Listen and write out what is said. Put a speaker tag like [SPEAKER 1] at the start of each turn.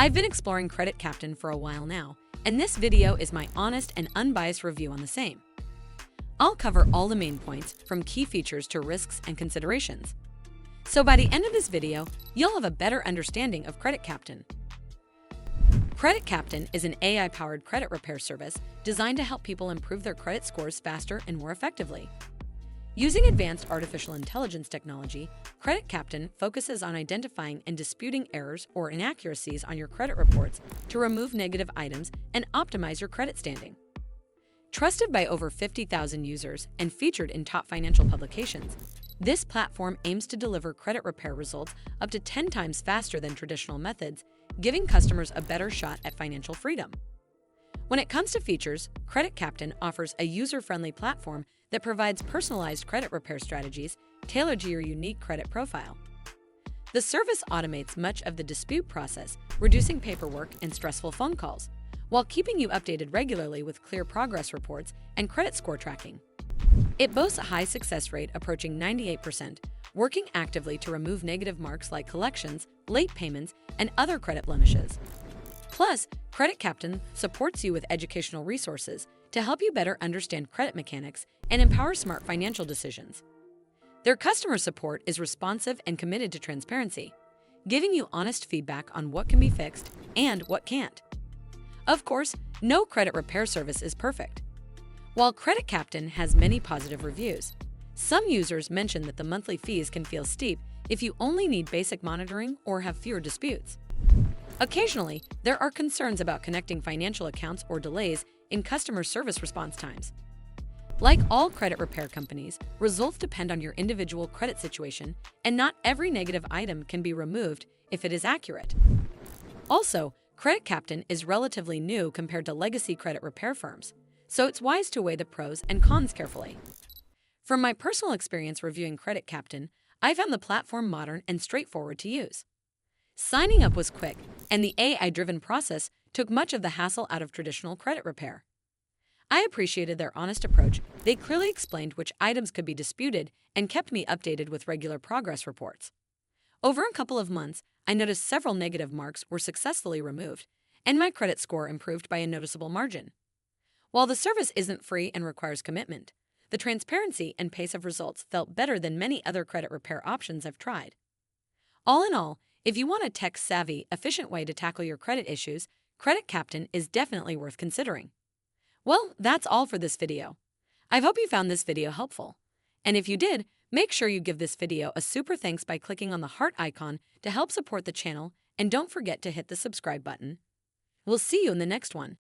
[SPEAKER 1] I've been exploring Credit Captain for a while now, and this video is my honest and unbiased review on the same. I'll cover all the main points, from key features to risks and considerations. So by the end of this video, you'll have a better understanding of Credit Captain. Credit Captain is an AI-powered credit repair service designed to help people improve their credit scores faster and more effectively. Using advanced artificial intelligence technology, Credit Captain focuses on identifying and disputing errors or inaccuracies on your credit reports to remove negative items and optimize your credit standing. Trusted by over 50,000 users and featured in top financial publications, this platform aims to deliver credit repair results up to 10 times faster than traditional methods, giving customers a better shot at financial freedom. When it comes to features, Credit Captain offers a user-friendly platform that provides personalized credit repair strategies tailored to your unique credit profile. The service automates much of the dispute process, reducing paperwork and stressful phone calls, while keeping you updated regularly with clear progress reports and credit score tracking. It boasts a high success rate approaching 98%, working actively to remove negative marks like collections, late payments, and other credit blemishes. Plus, Credit Captain supports you with educational resources to help you better understand credit mechanics and empower smart financial decisions. Their customer support is responsive and committed to transparency, giving you honest feedback on what can be fixed and what can't. Of course, no credit repair service is perfect. While Credit Captain has many positive reviews, some users mention that the monthly fees can feel steep if you only need basic monitoring or have fewer disputes. Occasionally, there are concerns about connecting financial accounts or delays in customer service response times. Like all credit repair companies, results depend on your individual credit situation, and not every negative item can be removed if it is accurate. Also, Credit Captain is relatively new compared to legacy credit repair firms, so it's wise to weigh the pros and cons carefully. From my personal experience reviewing Credit Captain, I found the platform modern and straightforward to use. Signing up was quick, and the AI-driven process took much of the hassle out of traditional credit repair. I appreciated their honest approach. They clearly explained which items could be disputed and kept me updated with regular progress reports. Over a couple of months, I noticed several negative marks were successfully removed, and my credit score improved by a noticeable margin. While the service isn't free and requires commitment, the transparency and pace of results felt better than many other credit repair options I've tried. All in all, if you want a tech-savvy, efficient way to tackle your credit issues, Credit Captain is definitely worth considering. Well, that's all for this video. I hope you found this video helpful. And if you did, make sure you give this video a super thanks by clicking on the heart icon to help support the channel, and don't forget to hit the subscribe button. We'll see you in the next one.